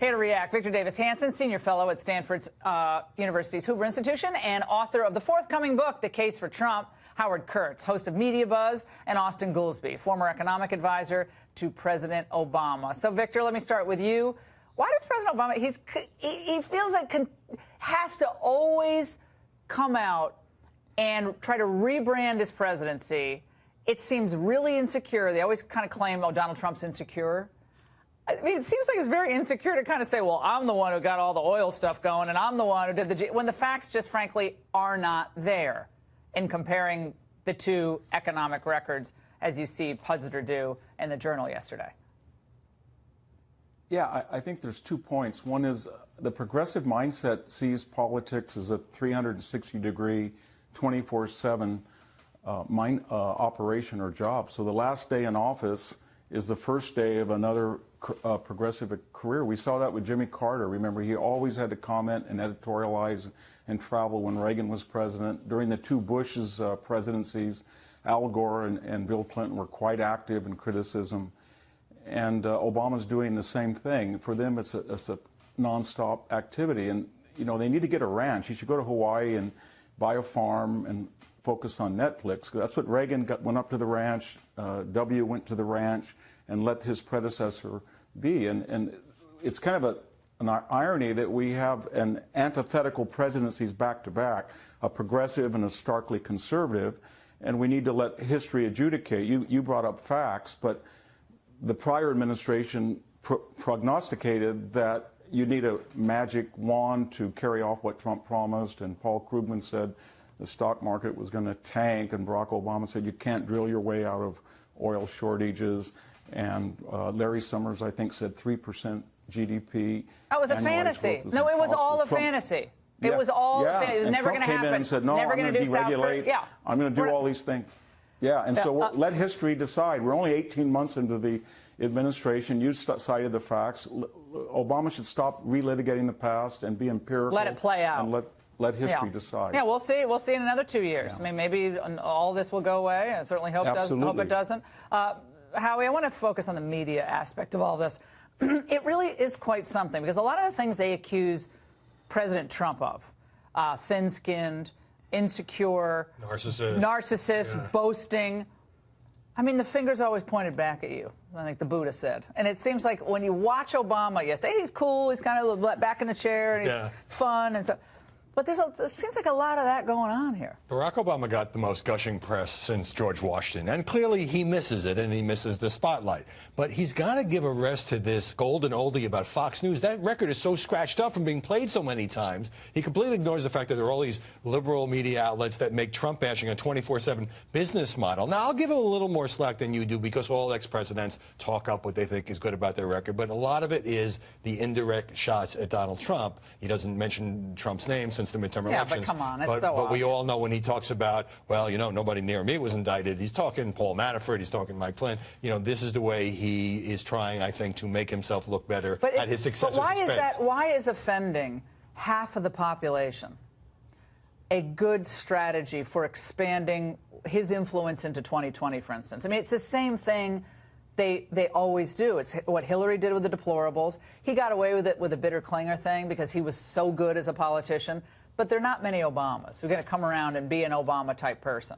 Here to react, Victor Davis Hanson, senior fellow at Stanford University's Hoover Institution and author of the forthcoming book, The Case for Trump. Howard Kurtz, host of Media Buzz, and Austin Goolsbee, former economic advisor to President Obama. So, Victor, let me start with you. Why does President Obama, he feels like has to always come out and try to rebrand his presidency? It seems really insecure. They always kind of claim, oh, Donald Trump's insecure. I mean, it seems like it's very insecure to kind of say, well, I'm the one who got all the oil stuff going, and I'm the one who did when the facts just, frankly, are not there in comparing the two economic records, as you see Pudsiter do in the Journal yesterday. Yeah, I think there's 2 points. One is the progressive mindset sees politics as a 360-degree, 24/7 operation or job. So the last day in office is the first day of another progressive career. We saw that with Jimmy Carter. Remember, he always had to comment and editorialize and travel when Reagan was president. During the two Bush's presidencies, Al Gore and Bill Clinton were quite active in criticism. And Obama's doing the same thing. For them, it's a nonstop activity. And, you know, they need to get a ranch. He should go to Hawaii and buy a farm and focus on Netflix. That's what Reagan went up to the ranch. W went to the ranch and let his predecessor be. And it's kind of an irony that we have an antithetical presidencies back to back, a progressive and a starkly conservative, and we need to let history adjudicate. You brought up facts, but the prior administration prognosticated that you need a magic wand to carry off what Trump promised, and Paul Krugman said the stock market was going to tank, and Barack Obama said you can't drill your way out of oil shortages, and Larry Summers, I think, said 3% GDP. That was a fantasy. No, it was all a fantasy. It was all a fantasy. It was never going to happen. Came in and said, no, I'm going to deregulate. Yeah. I'm going to do all these things. Yeah, and so let history decide. We're only 18 months into the administration. You cited the facts. Obama should stop relitigating the past and be empirical. Let it play out. And let history decide. Yeah, we'll see. We'll see in another 2 years. Yeah. I mean, maybe all this will go away. I certainly hope it doesn't. Howie, I want to focus on the media aspect of all this. It really is quite something, because a lot of the things they accuse President Trump of, thin-skinned, insecure, narcissist, boasting. I mean, the finger's always pointed back at you, I think the Buddha said. And it seems like when you watch Obama yesterday, he's cool, he's kind of back in the chair, and he's fun and stuff. But it seems like a lot of that going on here. Barack Obama got the most gushing press since George Washington, and clearly he misses it, and he misses the spotlight. But he's got to give a rest to this golden oldie about Fox News. That record is so scratched up from being played so many times. He completely ignores the fact that there are all these liberal media outlets that make Trump bashing a 24/7 business model. Now, I'll give him a little more slack than you do, because all ex-presidents talk up what they think is good about their record. But a lot of it is the indirect shots at Donald Trump. He doesn't mention Trump's name since the midterm elections. But come on, it's so but obvious. We all know when he talks about, well, you know, nobody near me was indicted, he's talking Paul Manafort, he's talking Mike Flynn. You know, this is the way he is trying, I think, to make himself look better at his successor's expense. Why is offending half of the population a good strategy for expanding his influence into 2020, for instance? I mean, it's the same thing they always do. It's what Hillary did with the deplorables. He got away with it with the bitter Klinger thing because he was so good as a politician. But there are not many Obamas who are going to come around and be an Obama-type person.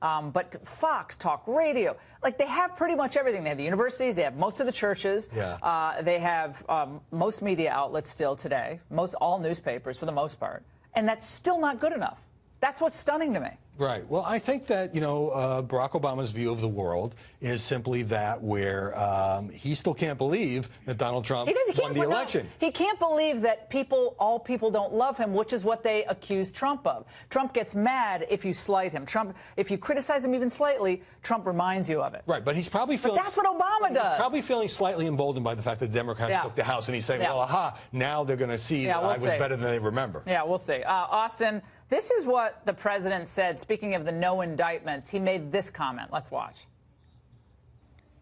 But Fox, talk radio, like they have pretty much everything. They have the universities, they have most of the churches, they have most media outlets still today, all newspapers for the most part, and that's still not good enough. That's what's stunning to me. Right. Well, I think that, you know, Barack Obama's view of the world is simply that where he still can't believe that Donald Trump won the election. He can't believe that all people don't love him, which is what they accuse Trump of. Trump gets mad if you slight him. If you criticize him even slightly, Trump reminds you of it. Right, but he's probably feeling... But that's what Obama does. He's probably feeling slightly emboldened by the fact that the Democrats took the House, and he's saying, well, aha, now they're going to see that I was better than they remember. Yeah, we'll see. Austin, this is what the president said. Speaking of the no indictments, he made this comment. Let's watch.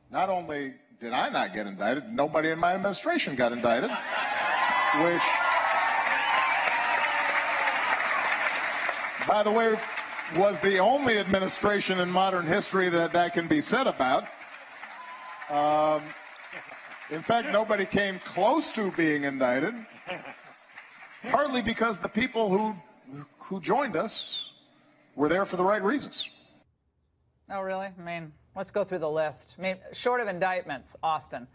Not only did I not get indicted, nobody in my administration got indicted, which, by the way, was the only administration in modern history that can be said about. In fact, nobody came close to being indicted, partly because the people who joined us were there for the right reasons. Oh, really? I mean, let's go through the list. I mean, short of indictments, Austin,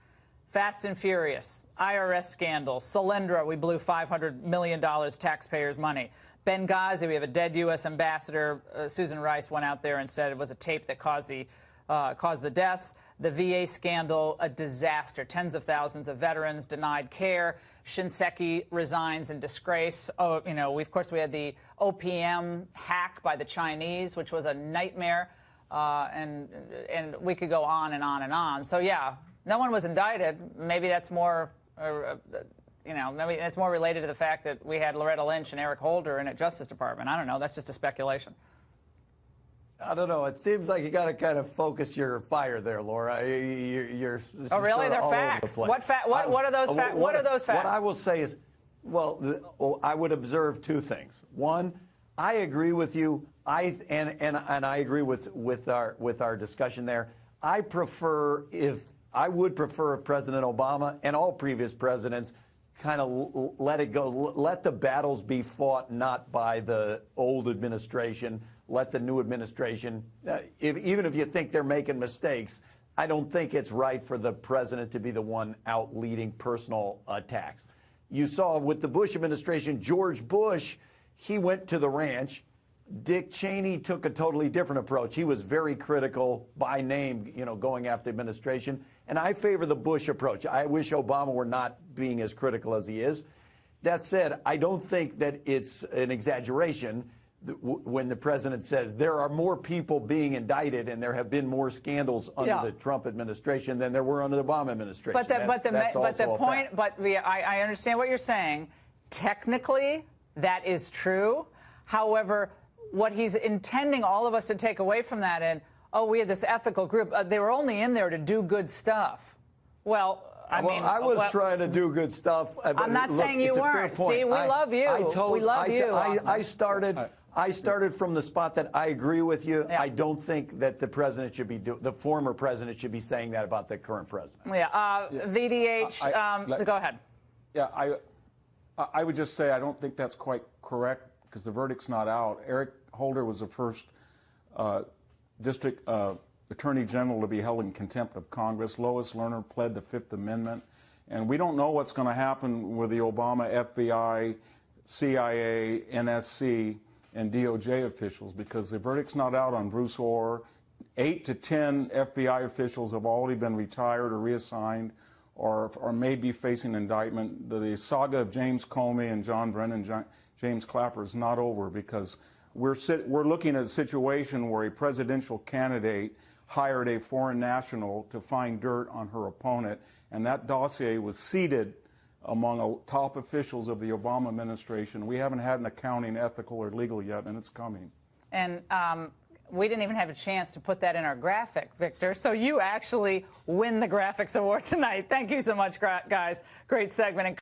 Fast and Furious, IRS scandal, Solyndra, we blew $500 million taxpayers' money. Benghazi, we have a dead U.S. ambassador. Susan Rice went out there and said it was a tape that caused the deaths. The VA scandal, a disaster. Tens of thousands of veterans denied care. Shinseki resigns in disgrace. Oh, you know, of course, we had the OPM hack by the Chinese, which was a nightmare. And we could go on and on and on. So, yeah, no one was indicted. Maybe that's more, maybe that's more related to the fact that we had Loretta Lynch and Eric Holder in the Justice Department. I don't know. That's just a speculation. I don't know. It seems like you got to kind of focus your fire there, Laura. You're oh, really? They're facts. What are those facts? What are those facts? What I will say is, well, I would observe two things. One, I agree with you. I agree with our discussion there. I would prefer if President Obama and all previous presidents kind of let it go, let the battles be fought not by the old administration, let the new administration, even if you think they're making mistakes, I don't think it's right for the president to be the one out leading personal attacks. You saw with the Bush administration, George Bush, he went to the ranch. Dick Cheney took a totally different approach. He was very critical by name, going after the administration. And I favor the Bush approach. I wish Obama were not being as critical as he is. That said, I don't think that it's an exaggeration when the president says there are more people being indicted and there have been more scandals under the Trump administration than there were under the Obama administration. I understand what you're saying. Technically, that is true. However, what he's intending all of us to take away from that is, we have this ethical group. They were only in there to do good stuff. Well, I was trying to do good stuff. I'm not saying you weren't. See, we love you. We love you. I started from the spot that I agree with you. Yeah. I don't think that the president should be the former president should be saying that about the current president. Yeah. VDH, go ahead. Yeah, I would just say I don't think that's quite correct because the verdict's not out. Eric Holder was the first district attorney general to be held in contempt of Congress. Lois Lerner pled the Fifth Amendment. And we don't know what's going to happen with the Obama FBI, CIA, NSC, and DOJ officials because the verdict's not out on Bruce Orr. 8 to 10 FBI officials have already been retired or reassigned or may be facing indictment. The saga of James Comey and John Brennan, James Clapper is not over because we're looking at a situation where a presidential candidate hired a foreign national to find dirt on her opponent, and that dossier was seeded among top officials of the Obama administration. We haven't had an accounting, ethical, or legal yet, and it's coming. And we didn't even have a chance to put that in our graphic, Victor, so you actually win the graphics award tonight. Thank you so much, guys. Great segment.